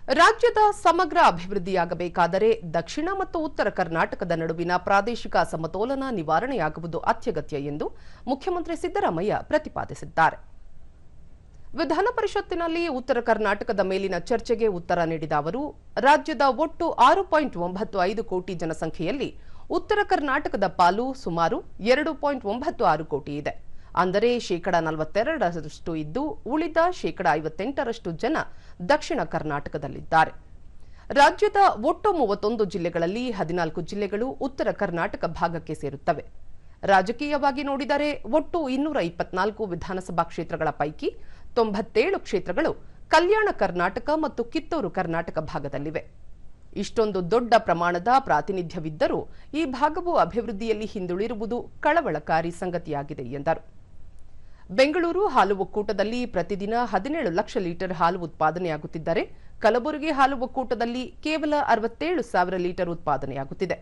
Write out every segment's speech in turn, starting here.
ರಾಜ್ಯದ ಸಮಗ್ರ ಅಭಿವೃದ್ಧಿಯಾಗಬೇಕಾದರೆ ದಕ್ಷಿಣ ಮತ್ತು ಉತ್ತರ ಕರ್ನಾಟಕದ ನಡುವಿನ ಪ್ರಾದೇಶಿಕ ಅಸಮತೋಲನ ನಿವಾರಣೆಯಾಗುವುದು ಅತ್ಯಗತ್ಯ ಎಂದು ಮುಖ್ಯಮಂತ್ರಿ ಸಿದ್ದರಾಮಯ್ಯ ಪ್ರತಿಪಾದಿಸಿದ್ದಾರೆ. ವಿಧಾನ ಪರಿಷತ್ತಿನಲ್ಲಿ ಉತ್ತರ ಕರ್ನಾಟಕದ ಮೇಲಿನ ಚರ್ಚೆಗೆ ಉತ್ತರ ನೀಡಿದ ಅವರು, ರಾಜ್ಯದ ಒಟ್ಟು 6.95 ಕೋಟಿ ಜನಸಂಖ್ಯೆಯಲ್ಲಿ ಉತ್ತರ ಕರ್ನಾಟಕದ ಪಾಲು ಸುಮಾರು 2.96 ಕೋಟಿ ಇದೆ. ಅಂದರೆ 42% ಇದ್ದು ಉಳಿದ 58% ಜನ ದಕ್ಷಿಣ ಕರ್ನಾಟಕದಲ್ಲಿದ್ದಾರೆ. ರಾಜ್ಯದ ಒಟ್ಟು 31 ಜಿಲ್ಲೆಗಳಲ್ಲಿ 14 ಜಿಲ್ಲೆಗಳು ಉತ್ತರ ಕರ್ನಾಟಕ ಭಾಗಕ್ಕೆ ಸೇರುತ್ತವೆ. ರಾಜಕೀಯವಾಗಿ ನೋಡಿದರೆ ಒಟ್ಟು 224 ವಿಧಾನಸಭಾ ಕ್ಷೇತ್ರಗಳ ಪೈಕಿ 97 ಕ್ಷೇತ್ರಗಳು ಕಲ್ಯಾಣ ಕರ್ನಾಟಕ ಮತ್ತು ಕಿತ್ತೂರು ಕರ್ನಾಟಕ ಭಾಗದಲ್ಲಿವೆ. ಇಷ್ಟೊಂದು ದೊಡ್ಡ ಪ್ರಮಾಣದ ಪ್ರಾತಿನಿಧ್ಯವಿದ್ದರೂ ಈ ಭಾಗವು ಅಭಿವೃದ್ಧಿಯಲ್ಲಿ ಹಿಂದುಳಿರುವುದು ಕಳವಳಕಾರಿ ಸಂಗತಿಯಾಗಿದೆ ಎಂದರು. ಬೆಂಗಳೂರು ಹಾಲು ಒಕ್ಕೂಟದಲ್ಲಿ ಪ್ರತಿದಿನ 17 ಲಕ್ಷ ಲೀಟರ್ ಹಾಲು ಉತ್ಪಾದನೆಯಾಗುತ್ತಿದ್ದರೆ ಕಲಬುರಗಿ ಹಾಲು ಒಕ್ಕೂಟದಲ್ಲಿ ಕೇವಲ 67,000 ಲೀಟರ್ ಉತ್ಪಾದನೆಯಾಗುತ್ತಿದೆ.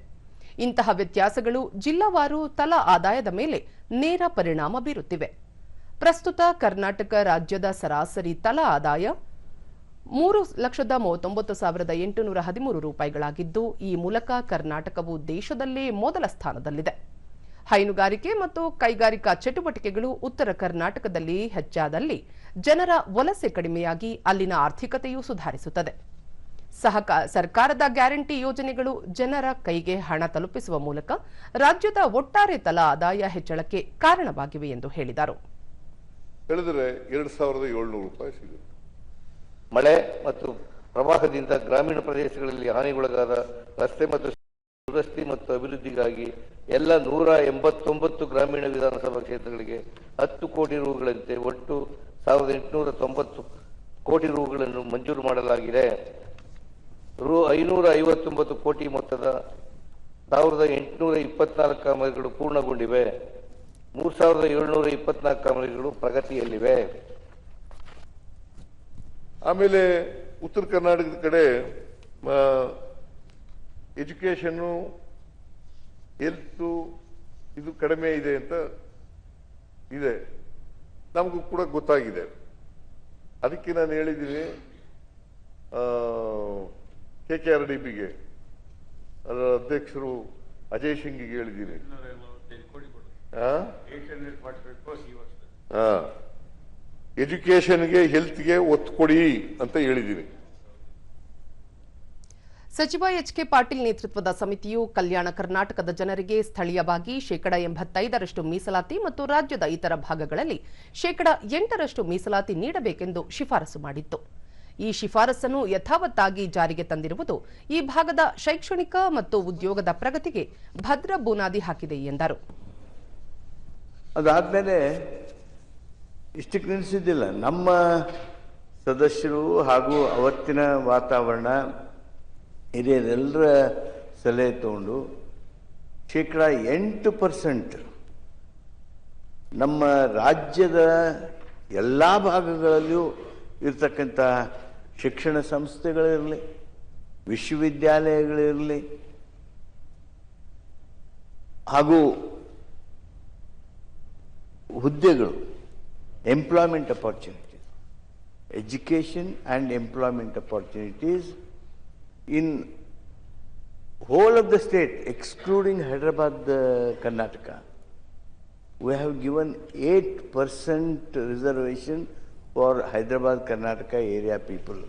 ಇಂತಹ ವ್ಯತ್ಯಾಸಗಳು ಜಿಲ್ಲಾವಾರು ತಲಾ ಆದಾಯದ ಮೇಲೆ ನೇರ ಪರಿಣಾಮ ಬೀರುತ್ತಿವೆ. ಪ್ರಸ್ತುತ ಕರ್ನಾಟಕ ರಾಜ್ಯದ ಸರಾಸರಿ ತಲಾ ಆದಾಯ 3,39,813 ರೂಪಾಯಿಗಳಾಗಿದ್ದು, ಈ ಮೂಲಕ ಕರ್ನಾಟಕವು ದೇಶದಲ್ಲೇ ಮೊದಲ ಸ್ಥಾನದಲ್ಲಿದೆ. ಹೈನುಗಾರಿಕೆ ಮತ್ತು ಕೈಗಾರಿಕಾ ಚಟುವಟಿಕೆಗಳು ಉತ್ತರ ಕರ್ನಾಟಕದಲ್ಲಿ ಹೆಚ್ಚಾದಲ್ಲಿ ಜನರ ವಲಸೆ ಕಡಿಮೆಯಾಗಿ ಅಲ್ಲಿನ ಆರ್ಥಿಕತೆಯೂ ಸುಧಾರಿಸುತ್ತದೆ. ಸರ್ಕಾರದ ಗ್ಯಾರಂಟಿ ಯೋಜನೆಗಳು ಜನರ ಕೈಗೆ ಹಣ ತಲುಪಿಸುವ ಮೂಲಕ ರಾಜ್ಯದ ಒಟ್ಟಾರೆ ತಲಾ ಆದಾಯ ಹೆಚ್ಚಳಕ್ಕೆ ಕಾರಣವಾಗಿವೆ ಎಂದು ಹೇಳಿದರು. ಹೇಳಿದರೆ 2,700 ರೂಪಾಯಿ ಸಿಗುತ್ತೆ. ಮಳೆ ಮತ್ತು ಪ್ರವಾಹದಿಂದ ಗ್ರಾಮೀಣ ಪ್ರದೇಶಗಳಲ್ಲಿ ಹಾನಿಗೊಳಗಾದ ರಸ್ತೆ ಮತ್ತು ದುರಸ್ತಿ ಮತ್ತು ಅಭಿವೃದ್ಧಿಗಾಗಿ ಎಲ್ಲ 189 ಗ್ರಾಮೀಣ ವಿಧಾನಸಭಾ ಕ್ಷೇತ್ರಗಳಿಗೆ 10 ಕೋಟಿ ರೂಗಳಂತೆ ಒಟ್ಟು 1,890 ಕೋಟಿ ರೂಗಳನ್ನು ಮಂಜೂರು ಮಾಡಲಾಗಿದೆ. ರು 559 ಕೋಟಿ ಮೊತ್ತದ 1,824 ಕಾಮಗಾರಿಗಳು ಪೂರ್ಣಗೊಂಡಿವೆ. 3,724 ಕಾಮಗಾರಿಗಳು ಪ್ರಗತಿಯಲ್ಲಿವೆ. ಆಮೇಲೆ ಉತ್ತರ ಕರ್ನಾಟಕದ ಕಡೆ ಎಜುಕೇಶನ್ನು, ಹೆಲ್ತ್ ಇದು ಕಡಿಮೆ ಇದೆ ಅಂತ ಇದೆ, ನಮಗೂ ಕೂಡ ಗೊತ್ತಾಗಿದೆ. ಅದಕ್ಕೆ ನಾನು ಹೇಳಿದ್ದೀನಿ KKRDBಗೆ ಅದರ ಅಧ್ಯಕ್ಷರು ಅಜಯ್ ಸಿಂಗಿಗೆ ಹೇಳಿದ್ದೀನಿ. ಎಜುಕೇಶನ್ಗೆ ಹೆಲ್ತ್ಗೆ ಒತ್ತು ಕೊಡಿ ಅಂತ ಹೇಳಿದ್ದೀನಿ. ಸಚಿವ ಎಚ್.ಕೆ. ಪಾಟೀಲ್ ನೇತೃತ್ವದ ಸಮಿತಿಯು ಕಲ್ಯಾಣ ಕರ್ನಾಟಕದ ಜನರಿಗೆ ಸ್ಥಳೀಯವಾಗಿ 85% ಮೀಸಲಾತಿ ಮತ್ತು ರಾಜ್ಯದ ಇತರ ಭಾಗಗಳಲ್ಲಿ 8% ಮೀಸಲಾತಿ ನೀಡಬೇಕೆಂದು ಶಿಫಾರಸು ಮಾಡಿತ್ತು. ಈ ಶಿಫಾರಸನ್ನು ಯಥಾವತ್ತಾಗಿ ಜಾರಿಗೆ ತಂದಿರುವುದು ಈ ಭಾಗದ ಶೈಕ್ಷಣಿಕ ಮತ್ತು ಉದ್ಯೋಗದ ಪ್ರಗತಿಗೆ ಭದ್ರ ಬುನಾದಿ ಹಾಕಿದೆ ಎಂದರು. ಅದಾದ್ಮೇಲೆ ಇಷ್ಟಕ್ಕೆ ನಿಲ್ಲಿಸಿದ್ದಿಲ್ಲ. ನಮ್ಮ ಸದಸ್ಯರು ಹಾಗೂ ಅವತ್ತಿನ ವಾತಾವರಣ ಹಿರಿಯರೆಲ್ಲರ ಸಲಹೆ ತಗೊಂಡು 8% ನಮ್ಮ ರಾಜ್ಯದ ಎಲ್ಲ ಭಾಗಗಳಲ್ಲಿಯೂ ಇರ್ತಕ್ಕಂಥ ಶಿಕ್ಷಣ ಸಂಸ್ಥೆಗಳಿರಲಿ, ವಿಶ್ವವಿದ್ಯಾಲಯಗಳಿರಲಿ ಹಾಗೂ ಹುದ್ದೆಗಳು, employment opportunities, education and employment opportunities in whole of the state excluding Hyderabad, Karnataka, we have given 8% reservation for Hyderabad, Karnataka area people.